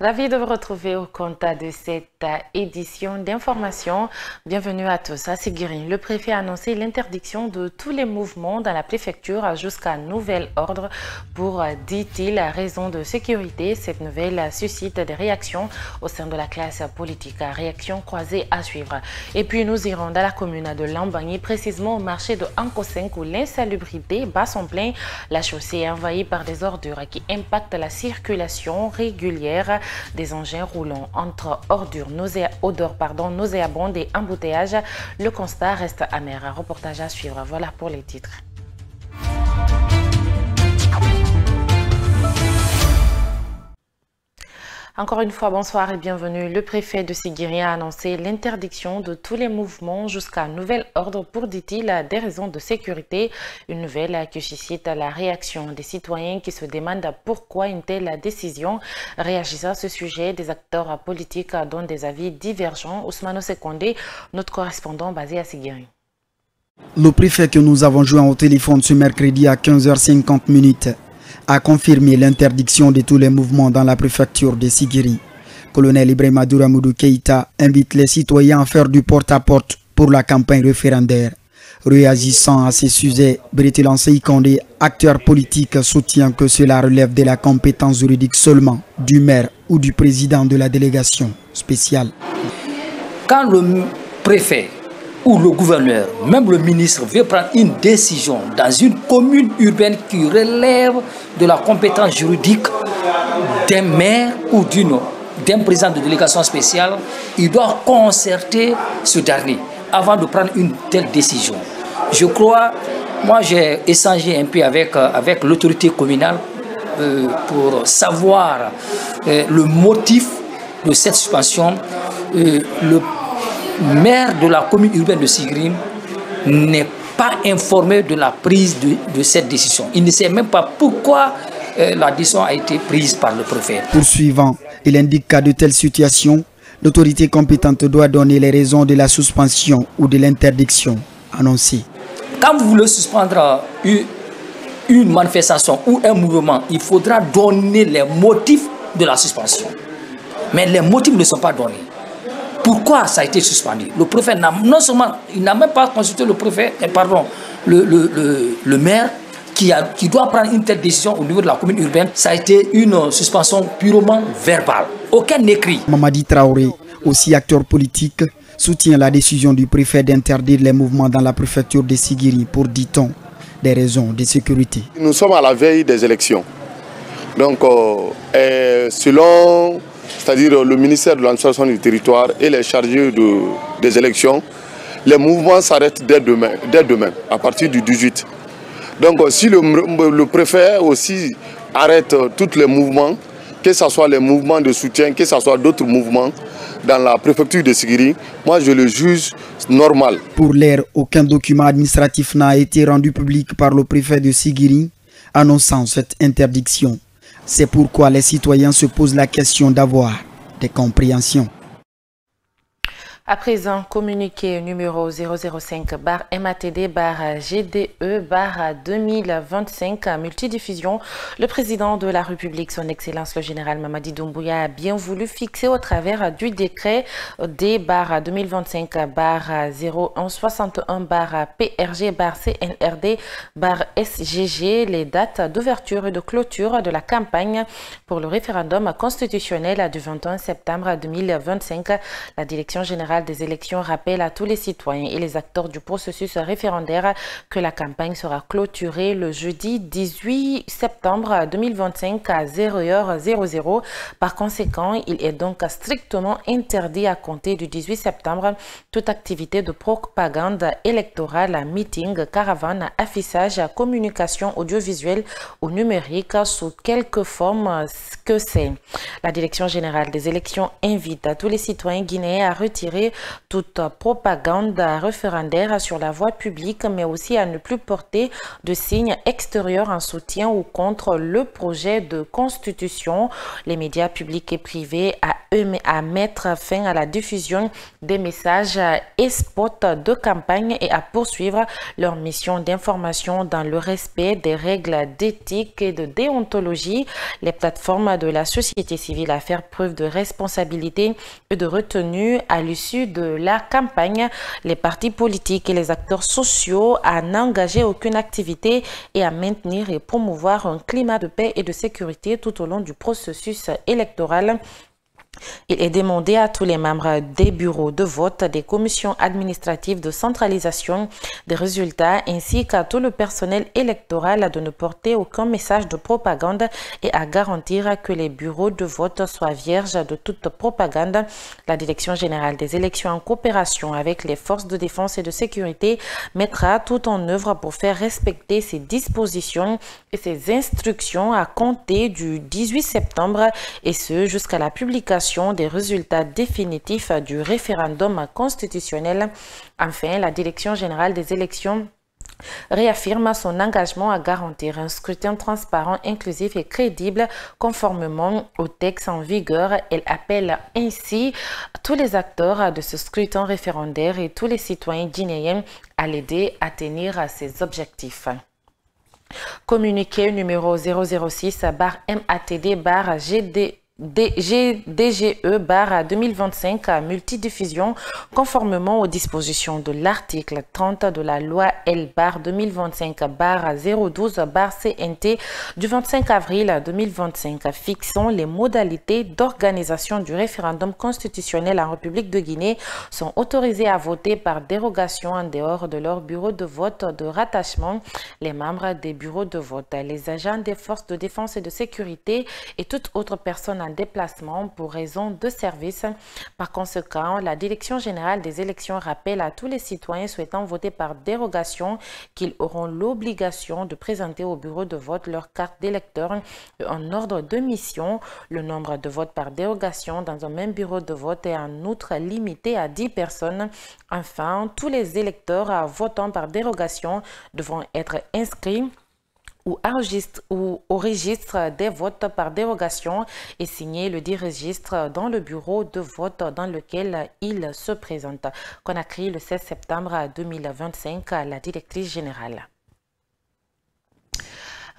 Ravi de vous retrouver au compte de cette édition d'information. Bienvenue à tous. À Sigiri, le préfet a annoncé l'interdiction de tous les mouvements dans la préfecture jusqu'à nouvel ordre pour, dit-il, raison de sécurité. Cette nouvelle suscite des réactions au sein de la classe politique. Réactions croisées à suivre. Et puis nous irons dans la commune de Lambagny, précisément au marché de Ankosenk où l'insalubrité bat son plein. La chaussée est envahie par des ordures qui impactent la circulation régulière des engins roulants. Entre ordures, nauséabondes et embouteillages, le constat reste amer. Un reportage à suivre. Voilà pour les titres. Encore une fois, bonsoir et bienvenue. Le préfet de Sigiri a annoncé l'interdiction de tous les mouvements jusqu'à nouvel ordre pour, dit-il, des raisons de sécurité. Une nouvelle qui suscite la réaction des citoyens qui se demandent pourquoi une telle décision. Réagissant à ce sujet, des acteurs politiques donnent des avis divergents. Ousmane Sekondé, notre correspondant basé à Sigiri. Le préfet que nous avons joint au téléphone ce mercredi à 15h50 a confirmé l'interdiction de tous les mouvements dans la préfecture de Sigiri. Colonel Ibrahima Douramoudou Keïta invite les citoyens à faire du porte-à-porte pour la campagne référendaire. Réagissant à ces sujets, Bretil Seikondé, acteur politique, soutient que cela relève de la compétence juridique seulement du maire ou du président de la délégation spéciale. Quand le préfet ou le gouverneur, même le ministre, veut prendre une décision dans une commune urbaine qui relève de la compétence juridique d'un maire ou d'un président de délégation spéciale, il doit concerter ce dernier avant de prendre une telle décision. Je crois, moi j'ai échangé un peu avec l'autorité communale pour savoir le motif de cette suspension. Le maire de la commune urbaine de Sigiri n'est pas informé de la prise de cette décision. Il ne sait même pas pourquoi la décision a été prise par le préfet. Poursuivant, il indique qu'à de telles situations, l'autorité compétente doit donner les raisons de la suspension ou de l'interdiction annoncée. Quand vous voulez suspendre une manifestation ou un mouvement, il faudra donner les motifs de la suspension. Mais les motifs ne sont pas donnés. Pourquoi ça a été suspendu? Le préfet non seulement il n'a même pas consulté le préfet, le maire qui doit prendre une telle décision au niveau de la commune urbaine. Ça a été une suspension purement verbale. Aucun écrit. Mamadi Traoré, aussi acteur politique, soutient la décision du préfet d'interdire les mouvements dans la préfecture de Sigiri pour, dit-on, des raisons de sécurité. Nous sommes à la veille des élections. Donc, selon c'est-à-dire le ministère de l'administration du territoire et les chargés des élections, les mouvements s'arrêtent dès demain, à partir du 18. Donc si le préfet aussi arrête tous les mouvements, que ce soit les mouvements de soutien, que ce soit d'autres mouvements dans la préfecture de Sigiri, moi je le juge normal. Pour l'heure, aucun document administratif n'a été rendu public par le préfet de Sigiri annonçant cette interdiction. C'est pourquoi les citoyens se posent la question d'avoir des compréhensions. À présent, communiqué numéro 005-MATD-GDE-2025 multidiffusion, le président de la République, son Excellence le général Mamadi Doumbouya, a bien voulu fixer au travers du décret D-2025-0161-PRG-CNRD-SGG les dates d'ouverture et de clôture de la campagne pour le référendum constitutionnel du 21 septembre 2025. La direction générale des élections rappelle à tous les citoyens et les acteurs du processus référendaire que la campagne sera clôturée le jeudi 18 septembre 2025 à 0h00. Par conséquent, il est donc strictement interdit à compter du 18 septembre toute activité de propagande électorale, meeting, caravane, affichage, communication audiovisuelle ou numérique sous quelque forme que c'est. La direction générale des élections invite à tous les citoyens guinéens à retirer censurer toute propagande référendaire sur la voie publique, mais aussi à ne plus porter de signes extérieurs en soutien ou contre le projet de constitution. Les médias publics et privés à mettre fin à la diffusion des messages et spots de campagne et à poursuivre leur mission d'information dans le respect des règles d'éthique et de déontologie. Les plateformes de la société civile à faire preuve de responsabilité et de retenue à l'issue de la campagne. Les partis politiques et les acteurs sociaux à n'engager aucune activité et à maintenir et promouvoir un climat de paix et de sécurité tout au long du processus électoral. Il est demandé à tous les membres des bureaux de vote, des commissions administratives de centralisation des résultats ainsi qu'à tout le personnel électoral de ne porter aucun message de propagande et à garantir que les bureaux de vote soient vierges de toute propagande. La Direction générale des élections en coopération avec les forces de défense et de sécurité mettra tout en œuvre pour faire respecter ces dispositions et ces instructions à compter du 18 septembre et ce jusqu'à la publication des résultats définitifs du référendum constitutionnel. Enfin, la Direction générale des élections réaffirme son engagement à garantir un scrutin transparent, inclusif et crédible conformément au texte en vigueur. Elle appelle ainsi tous les acteurs de ce scrutin référendaire et tous les citoyens guinéens à l'aider à tenir ces objectifs. Communiqué numéro 006/MATD/GD DGE/2025 multidiffusion conformément aux dispositions de l'article 30 de la loi L/2025/012/CNT du 25 avril 2025 fixant les modalités d'organisation du référendum constitutionnel en République de Guinée sont autorisés à voter par dérogation en dehors de leur bureau de vote de rattachement. Les membres des bureaux de vote, les agents des forces de défense et de sécurité et toute autre personne en déplacement pour raison de service. Par conséquent, la Direction générale des élections rappelle à tous les citoyens souhaitant voter par dérogation qu'ils auront l'obligation de présenter au bureau de vote leur carte d'électeur en ordre de mission. Le nombre de votes par dérogation dans un même bureau de vote est en outre limité à 10 personnes. Enfin, tous les électeurs votant par dérogation devront être inscrits ou au registre des votes par dérogation et signer le dit registre dans le bureau de vote dans lequel il se présente. Conakry, le 16 septembre 2025, la directrice générale.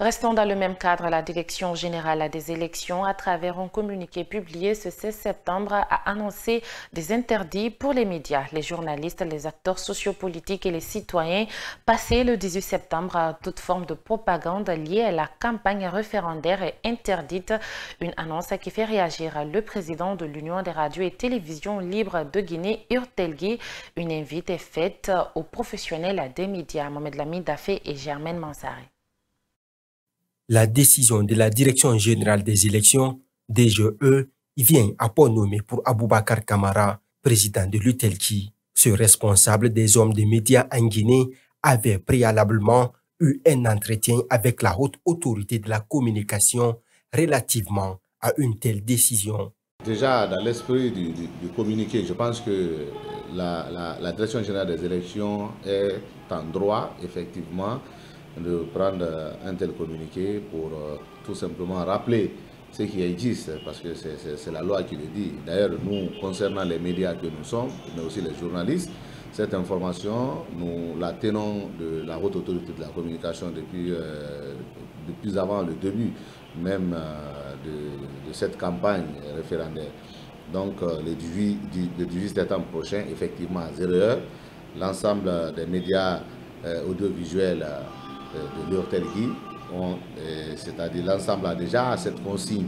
Restons dans le même cadre, la Direction générale des élections, à travers un communiqué publié ce 16 septembre, a annoncé des interdits pour les médias, les journalistes, les acteurs sociopolitiques et les citoyens. Passé le 18 septembre, toute forme de propagande liée à la campagne référendaire est interdite. Une annonce qui fait réagir le président de l'Union des radios et télévisions libres de Guinée, Urtelgui. Une invite est faite aux professionnels des médias, Mohamed Lamine Dafé et Germaine Mansari. La décision de la Direction générale des élections, DGE, vient à point nommé pour Aboubakar Kamara, président de l'Urtelgui. Ce responsable des hommes des médias en Guinée avait préalablement eu un entretien avec la haute autorité de la communication relativement à une telle décision. Déjà, dans l'esprit du communiqué, je pense que la Direction générale des élections est en droit, effectivement, de prendre un tel communiqué pour tout simplement rappeler ce qui existe, parce que c'est la loi qui le dit. D'ailleurs, nous, concernant les médias que nous sommes, mais aussi les journalistes, cette information, nous la tenons de la haute autorité de la communication depuis avant le début même de cette campagne référendaire. Donc, le 18 septembre prochain, effectivement à 0h, l'ensemble des médias audiovisuels de l'Urtelgui, c'est-à-dire l'ensemble a déjà cette consigne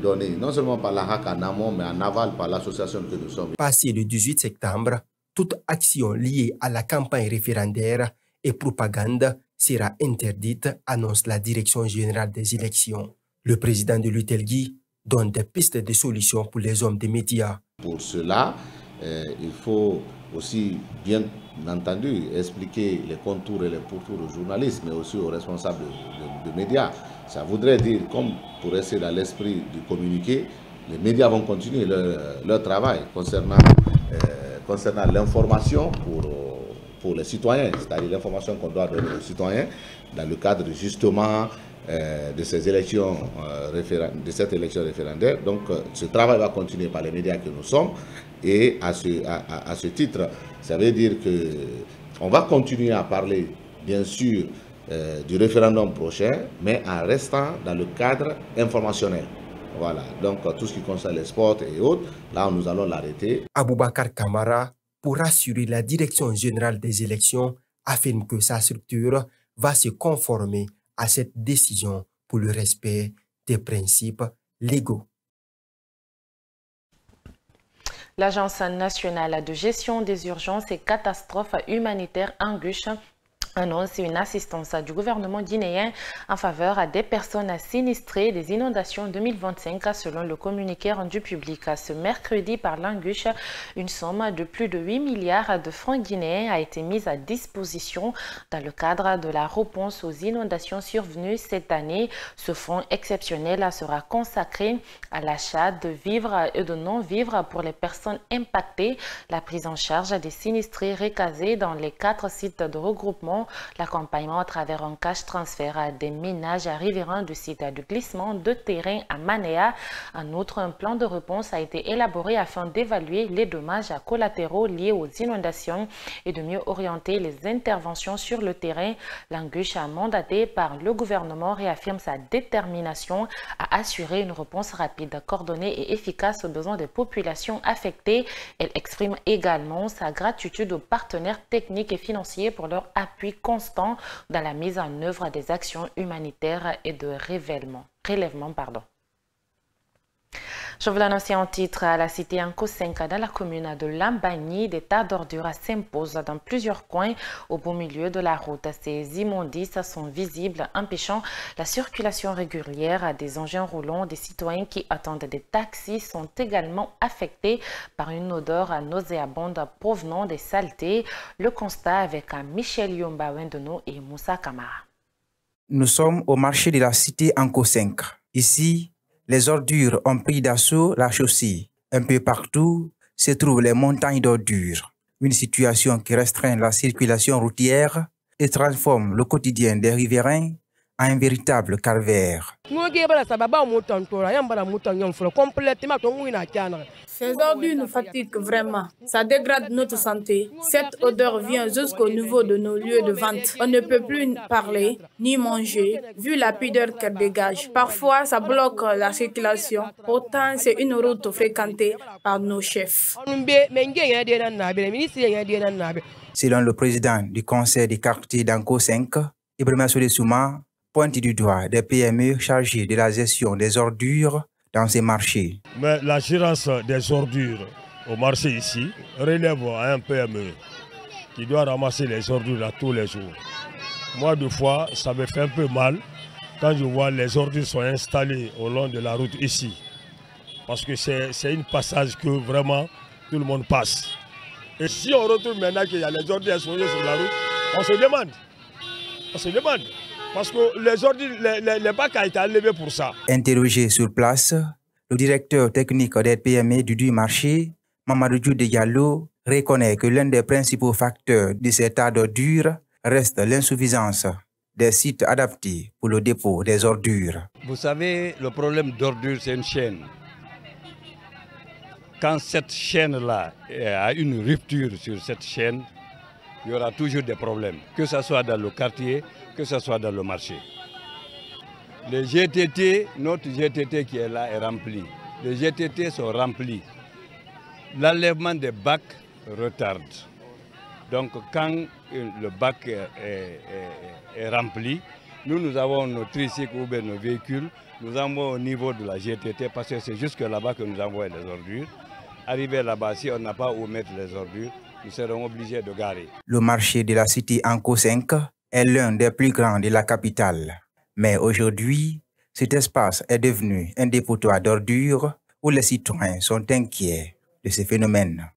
donnée, non seulement par la HAC en amont, mais en aval par l'association que nous sommes. Passé le 18 septembre, toute action liée à la campagne référendaire et propagande sera interdite, annonce la Direction générale des élections. Le président de l'Urtelgui donne des pistes de solutions pour les hommes des médias. Pour cela, il faut aussi, bien entendu, expliquer les contours et les pourtours aux journalistes, mais aussi aux responsables de médias. Ça voudrait dire, comme pour rester dans l'esprit du communiqué, les médias vont continuer leur travail concernant concernant l'information pour les citoyens, c'est-à-dire l'information qu'on doit donner aux citoyens dans le cadre justement de ces élections de cette élection référendaire. Donc ce travail va continuer par les médias que nous sommes, et à ce titre, ça veut dire qu'on va continuer à parler bien sûr du référendum prochain, mais en restant dans le cadre informationnel. Voilà, donc tout ce qui concerne les sports et autres, là nous allons l'arrêter. Aboubacar Kamara, pour assurer la direction générale des élections, affirme que sa structure va se conformer à cette décision pour le respect des principes légaux. L'Agence nationale de gestion des urgences et catastrophes humanitaires ANGUSH annonce une assistance du gouvernement guinéen en faveur des personnes sinistrées des inondations 2025 selon le communiqué rendu public ce mercredi par l'ANGUSH. Une somme de plus de 8 milliards de francs guinéens a été mise à disposition dans le cadre de la réponse aux inondations survenues cette année. Ce fonds exceptionnel sera consacré à l'achat de vivres et de non-vivres pour les personnes impactées, la prise en charge des sinistrés recasés dans les 4 sites de regroupement, l'accompagnement à travers un cash transfert à des ménages riverains du site de glissement de terrain à Manéa. En outre, un plan de réponse a été élaboré afin d'évaluer les dommages collatéraux liés aux inondations et de mieux orienter les interventions sur le terrain. L'ANGUSH, mandaté par le gouvernement, réaffirme sa détermination à assurer une réponse rapide, coordonnée et efficace aux besoins des populations affectées. Elle exprime également sa gratitude aux partenaires techniques et financiers pour leur appui constant dans la mise en œuvre des actions humanitaires et de relèvement. Je vous l'annonce en titre, à la cité Anko-Senka, dans la commune de Lambagny, des tas d'ordures s'imposent dans plusieurs coins au beau milieu de la route. Ces immondices sont visibles, empêchant la circulation régulière des engins roulants. Des citoyens qui attendent des taxis sont également affectés par une odeur nauséabonde provenant des saletés. Le constat avec Michel Yomba Wendono et Moussa Kamara. Nous sommes au marché de la cité Anko-Senka. Ici, les ordures ont pris d'assaut la chaussée. Un peu partout se trouvent les montagnes d'ordures. Une situation qui restreint la circulation routière et transforme le quotidien des riverains en un véritable calvaire. Ces ordures nous fatiguent vraiment. Ça dégrade notre santé. Cette odeur vient jusqu'au niveau de nos lieux de vente. On ne peut plus parler ni manger, vu la pudeur qu'elle dégage. Parfois, ça bloque la circulation. Pourtant, c'est une route fréquentée par nos chefs. Selon le président du conseil des quartiers d'Anko-Senka, Ibrahima Souma, pointe du doigt des PME chargées de la gestion des ordures dans ces marchés. Mais la gérance des ordures au marché ici relève à un PME qui doit ramasser les ordures là tous les jours. Moi, deux fois, ça me fait un peu mal quand je vois les ordures sont installées au long de la route ici. Parce que c'est un passage que vraiment tout le monde passe. Et si on retrouve maintenant qu'il y a les ordures exposées sur la route, on se demande. On se demande. Parce que les ordures, les bacs ont été enlevés pour ça. Interrogé sur place, le directeur technique des PME du marché, Mamadou Djoudé Diallo, reconnaît que l'un des principaux facteurs de cet état d'ordures reste l'insuffisance des sites adaptés pour le dépôt des ordures. Vous savez, le problème d'ordures, c'est une chaîne. Quand cette chaîne-là a une rupture sur cette chaîne, il y aura toujours des problèmes, que ce soit dans le quartier, que ce soit dans le marché. Les GTT, notre GTT qui est là est rempli. Les GTT sont remplis. L'enlèvement des bacs retarde. Donc quand le bac est rempli, nous avons nos tricycles ou bien nos véhicules, nous envoyons au niveau de la GTT parce que c'est jusque là-bas que nous envoyons les ordures. Arrivé là-bas, si on n'a pas où mettre les ordures, nous serons obligés de garer. Le marché de la cité Anko-Senka est l'un des plus grands de la capitale. Mais aujourd'hui, cet espace est devenu un dépotoir d'ordures où les citoyens sont inquiets de ces phénomènes.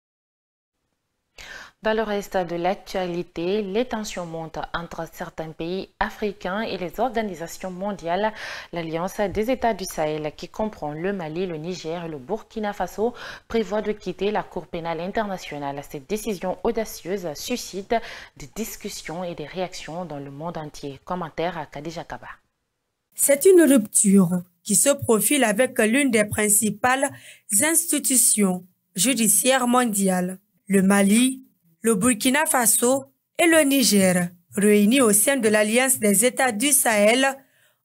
Dans le reste de l'actualité, les tensions montent entre certains pays africains et les organisations mondiales. L'Alliance des États du Sahel, qui comprend le Mali, le Niger et le Burkina Faso, prévoit de quitter la Cour pénale internationale. Cette décision audacieuse suscite des discussions et des réactions dans le monde entier. Commentaire à Khadija Kaba. C'est une rupture qui se profile avec l'une des principales institutions judiciaires mondiales. Le Mali, le Burkina Faso et le Niger, réunis au sein de l'Alliance des États du Sahel,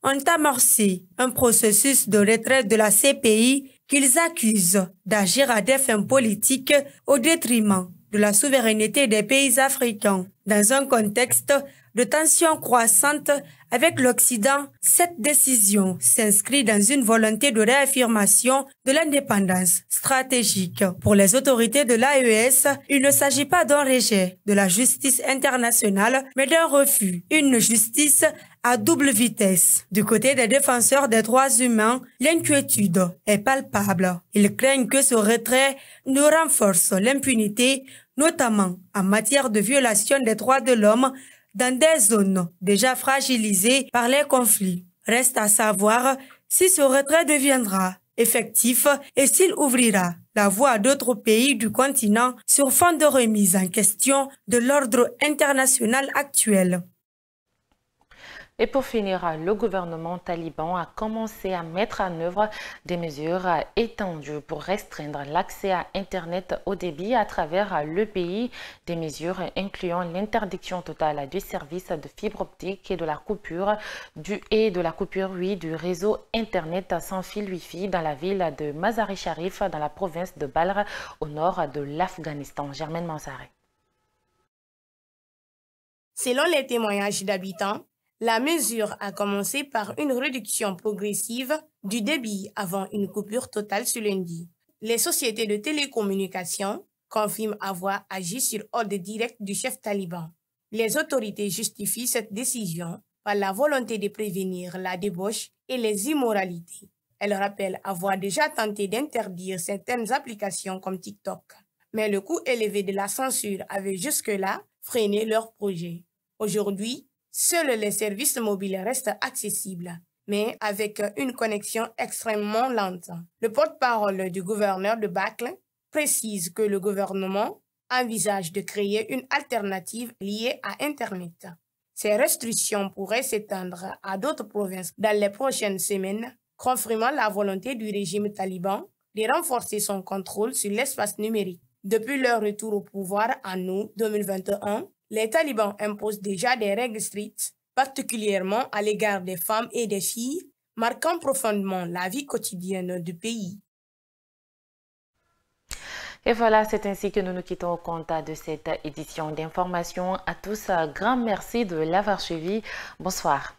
ont amorcé un processus de retrait de la CPI qu'ils accusent d'agir à des fins politiques au détriment de la souveraineté des pays africains. Dans un contexte de tensions croissantes avec l'Occident, cette décision s'inscrit dans une volonté de réaffirmation de l'indépendance stratégique. Pour les autorités de l'AES, il ne s'agit pas d'un rejet de la justice internationale, mais d'un refus, une justice à double vitesse. Du côté des défenseurs des droits humains, l'inquiétude est palpable. Ils craignent que ce retrait ne renforce l'impunité, notamment en matière de violation des droits de l'homme dans des zones déjà fragilisées par les conflits. Reste à savoir si ce retrait deviendra effectif et s'il ouvrira la voie à d'autres pays du continent sur fond de remise en question de l'ordre international actuel. Et pour finir, le gouvernement taliban a commencé à mettre en œuvre des mesures étendues pour restreindre l'accès à Internet haut débit à travers le pays. Des mesures incluant l'interdiction totale du service de fibre optique et de la coupure du réseau Internet sans fil Wi-Fi dans la ville de Mazar-e-Sharif, dans la province de Balkh, au nord de l'Afghanistan. Germaine Mansaré. Selon les témoignages d'habitants, la mesure a commencé par une réduction progressive du débit avant une coupure totale ce lundi. Les sociétés de télécommunications confirment avoir agi sur ordre direct du chef taliban. Les autorités justifient cette décision par la volonté de prévenir la débauche et les immoralités. Elles rappellent avoir déjà tenté d'interdire certaines applications comme TikTok. Mais le coût élevé de la censure avait jusque-là freiné leur projet. Aujourd'hui, seuls les services mobiles restent accessibles, mais avec une connexion extrêmement lente. Le porte-parole du gouverneur de Balkh précise que le gouvernement envisage de créer une alternative liée à Internet. Ces restrictions pourraient s'étendre à d'autres provinces dans les prochaines semaines, confirmant la volonté du régime taliban de renforcer son contrôle sur l'espace numérique. Depuis leur retour au pouvoir en août 2021, les talibans imposent déjà des règles strictes, particulièrement à l'égard des femmes et des filles, marquant profondément la vie quotidienne du pays. Et voilà, c'est ainsi que nous nous quittons au compte de cette édition d'information. À tous, un grand merci de l'avoir suivi. Bonsoir.